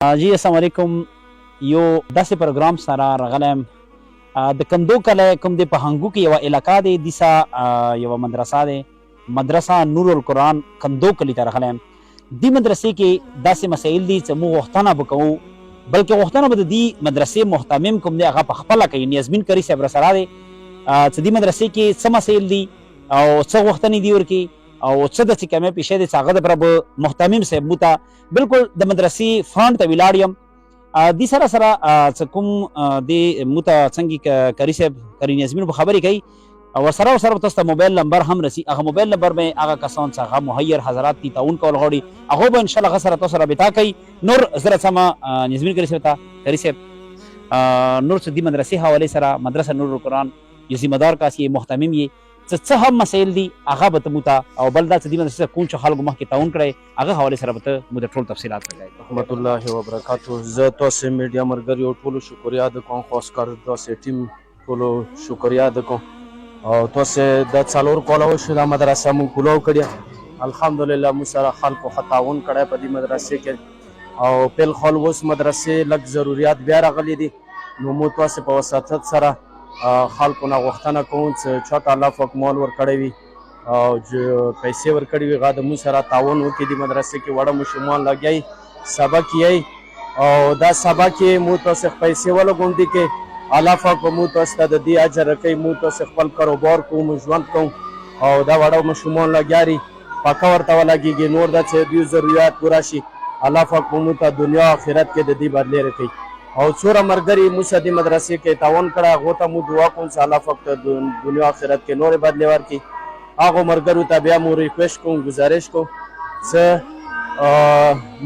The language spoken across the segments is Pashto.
جی السلام علیکم. یو داسې پروګرام سره راغلی د کندو کلی کوم دی په هنګو کې یوه علاقه دی دیسه یوه مدرسه دی مدرسه نور القرآن کندو کلي ته راغلی یم. دې مدرسې کې داسې مسایل دي چې موږ غوښتنه به کوو بلکې غوښتنه به د دې مدرسې محتمم کوم دی هغه په خپله کوي. نیازمین کري صاحب راسره دی چې دې مدرسې کې څه مسایل دي او څه غوښتنې دي ورکې او څه داسې کمې پیشې دي چې هغه دپاره به محتمم صاحب مو ته بالکل د مدرسې فرانټ ته ولاړ یم. دې سره سره چې کوم دې مو ته څنګه کري صاحب کري نیازمین به خبرې کوي او ورسره به تاسو ته موبایل نمبر هم رسي. هغه موبایل نمبر به هغه کسان چې هغه مهیر حضرات دي تعاون کول غواړي هغه به انشاءالله هغه سره تاسو سره رابطه کوي. نور زه رسمه نیازمین کري صاحب ته کري صاحب نور چې دې مدرسې حوالې سره مدرسه نور القرآن یو ذمہ دار کاس یې محتمم یې څه هم مسایل دي هغه به ته مو ته او بل دا چې دې مدرسې کوم چې خلکو مخکې تعاون کړی هغه حوالې سره به ته مو د ټول تفصیلات راکوي. رحمت الله وبرکاتو. زه تاسو میډیا ملګرو ټولو شکریا ادا کوم، خاص کر تاسو ټیم ټولو شکریا ادا کوم او تاسو د څلور کاله وشو دا مدرسه مونږ کولو کړې. الحمدلله مو سره خلکو تعاون کړی په دې مدرسې کې او پیل خال اوس مدرسې لږ ضروریات بیا راغلي دي نو مو تاسو په وساطت سره خلکو نه غوښتنه کوم چې چاته الله پاک مال ورکړی وي او پیسې ورکړي وي هغه د موږ سره تعاون وکړي. دې مدرسې کې وړه ماشومان لګیایي سبق یایي او دا سبق یې مو تاسو پیسې ولګوندي کې الله پاک به مو تاسو ته د دې اجر راکوي. مو تاسو خپل کاروبار کوو مو ژوند کوو او دا وړه ماشومان لګیاري پاکه ورته ولګېږي نور دا چې دوی ضرورت پوره شي الله پاک به مو ته دنیا آخرت کې د دې بدلې راکوي. او څوره ملګري موږ سره دې مدرسې کې تعاون کړی هغو ته مو دعا کوم چې الله پاک ته دنیا آخرت کې نورې بدلې ورکړي. هغو ملګرو ته بیا مو ریکویسټ کوم گزارش کوم چې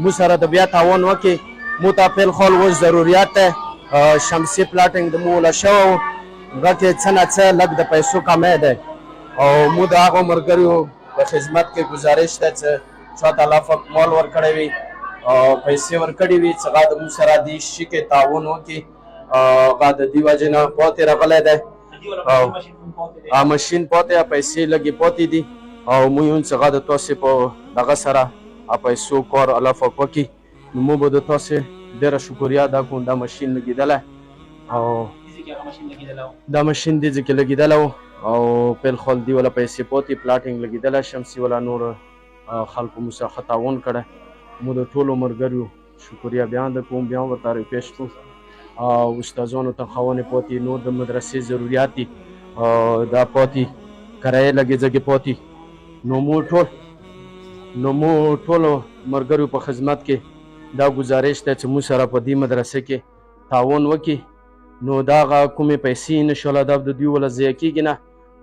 موږ سره د بیا تعاون وکړي. مو ته فیل خال اوس ضروریات دی شمسي پلاټینګ د مو له شوی و هغه کې څه نه څه لږ د پیسو کمی دی او مو د هغو ملګرو په خدمت کې گزارش دی چې چاته الله پاک مال ورکړی وي او پیسې ورکړي وي چې هغه د موږ سره دې شي کې تعاون وکړي. هغه د دې وجې نه پاتې راغلی دی او ماشین پاتې پیسې لږې پاتې دي او موږ یو چې هغه د تاسو په دغه سره پیسو کار الله پاک وکړي نو موږ به د تاسو ډېره شکریا ادا کوم. دا ماشین لګېدلی او دا ماشین دې ځای کې لګېدلی و او پیل خال دې والا پیسې پاتې پلاټینګ لګېدلی شمسي والا نور خلکو موږ سره ښه تعاون کړی. مو د ټولو ملګرو شکریا بیان د کوم بیا ورته ریکویسټ کوم او استادانو تنخواهانې پاتې نور د مدرسې ضروریات دي دا پاتې کرایې لږې ځګې پاتې نو مو ټولو ملګرو په خدمت کې دا گزارش دی چې موږ سره په دې مدرسې کې تعاون وکړي نو دا هغه کومې پیسې انشاءالله دا د دوی وله ضایع کېږي نه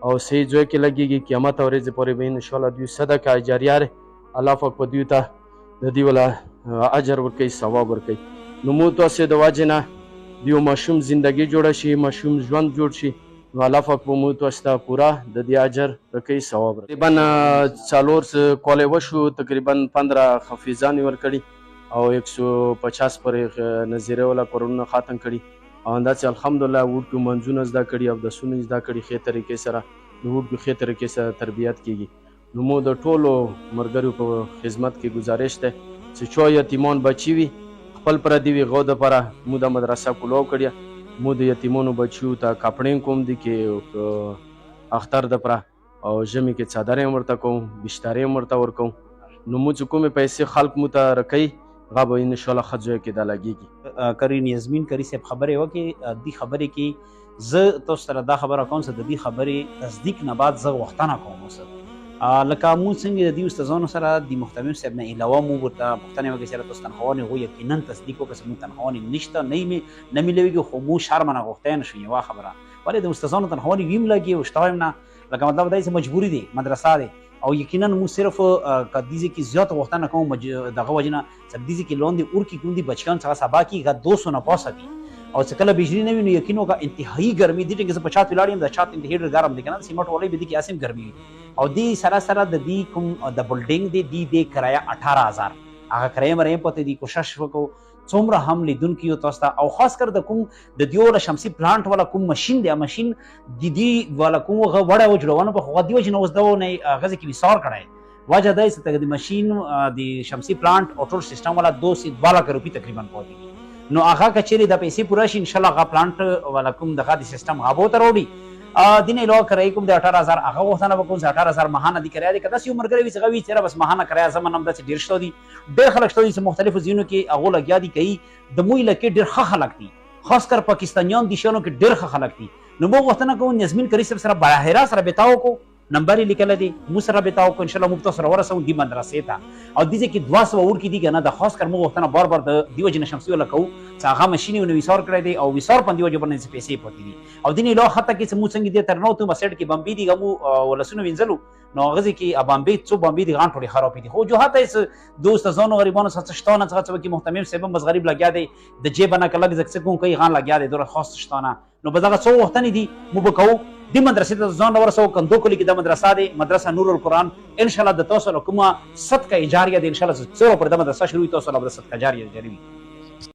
او صحیح ځای کې لګېږي. قیامت ورځې پورې به انشاءالله دوی صدقه جاریه دی الله پاک په دوی ته د دې ولا اجر ورکوي ثواب ورکوي. نو مو تاسو د واجې نه د یو ماشوم زندګي جوړه شي ماشوم ژوند جوړ شي نو الله پاک به مو تاسو ته پوره د دې اجر ورکوي ثواب ورکوي. تقریبا 4 کاله وشو تقریبا 15 حفیظان ورکړي او 150 پورې نظیره ولا کورونه ختم کړي او همداسې الحمدلله وړکو منځونه زده کړي او اودسونه زده کړي ښې طریقې سره د وړکو ښې طریقې سره تربیت کېږي. نو مو د ټولو ملګرو په خدمت کې گزارش دی چې چا یتیمان بچي وي خپل پردي وي هغو دپاره مو دا مدرسه کولو کړې. مو د یتیمانو بچیو ته کپړې کوم دي کې اختر دپاره او ژمي کې څادرې هم ورته کوم بسترې هم ورته ورکوم. نو مو چې کومې پیسې خلک مو ته راکوي هغه به انشاءالله ښه ځای کې دا لګېږي. کري نیازمین کري صاحب خبرې وکړې دې خبرې کې زه تاسو سره دا خبره کوم چې د دې خبرې تصدیق نه بعد زه غوښتنه کوم اوس لکه مونږ څنګه د دې استادانو سره د محتمم صاحب نه علاوه مونږ ورته پوښتنې وکړې چې تاسو تنخواهانې هغوی یقینا تصدیق وکړه چې مونږ تنخواهانې نشته نه میلوېږي خو مونږ شرمه نه غوښتی نه شو یوه خبره ولې د استادانو تنخواهانې ویم لګي او شته هم نه لکه مطلب دا چې مجبوري دی مدرسه دی او یقینا مونږ صرف که دې ځای کې زیاته غوښتنه کوم دغه وجې نه چې دې ځای کې لاندې اور کې کوم دي بچیان څخه سبا کې هغه 200 نه پاسه دي او چې کله بجلی نه وي نو یقین وکړه انتهایي ګرمي دي چې زه په چات ولاړ یم د چات انتهایي ډېر ګرم دی که نه د سیمټ والۍ به دي کې اسیم ګرمي وي او دې سره سره د دې کوم د بلډینګ دی کرایه 18000 هغه کرایه مریم پته دي کوشش وکړو څومره هم لیدونکي تاسو ته او خاص کر د کوم د دیو ولا شمسي پلانټ والا کوم ماشین دی ماشین د دې والا کوم وړه و جوړونه په خو دی وجه نو اوس دا نه غزه کې وسار کړای وجه دا چې د ماشین د شمسي پلانټ او ټول سیستم والا 2 سے 12 لک روپۍ تقریبا پوهیږي نو هغه کچېرې د پیسې پوره شي ان شاء الله هغه پلانټ والا کوم دغه د سیستم هغه ته راوړي دینه لو کرای کوم د 18000 هغه وختونه به کوم 18000 ماهانه دي کرای دي کدا سی عمر ګروي څنګه وی چیرې بس ماهانه کرای زمون هم د ډیر شته دي ډیر خلک شته دي چې مختلفو زینو کې هغه لګیا دي کوي د موی لکه ډیر ښه خلک دي خاص کر پاکستانیان دي شنو کې ډیر ښه خلک دي نو موږ وختونه کوم نظمین کری سره بهره سره بتاو کو نمبر لیکل دي مو سره بتاو کو ان شاء الله مو سره ورسو دی مدرسې ته او دې کې 200 ور کې دي کنه د خاص کر موږ وختونه بار بار د دیو جن شمسي ولا کو چې هغه ماشين نو وسار کړی دی او وسار پندې وجه باندې پیسې پاتې دي او دینه لو حتی کې مو څنګه دي تر نو ته مسټ کې بمبي دي غمو ولسونو وینځلو نو غزي کې ابامبي څو بمبي دي غان ټولي خراب دي خو جو هته اس دوست زونو غریبانو سره شتونه څنګه چې محتمم سبب بس غریب لګیا دی د جیب نه کلک زکه کوم کوي غان لګیا دی ډېر خاص شتونه نو بزغه څو وختنی دي مو بکاو د مدرسې ته ځان ورسو کندو کلی کې د مدرسه دی مدرسه نور القرآن ان شاء الله د توسل کومه صدقه جاریه دی ان شاء الله څو پر د مدرسه شروع توسل د صدقه جاریه جاری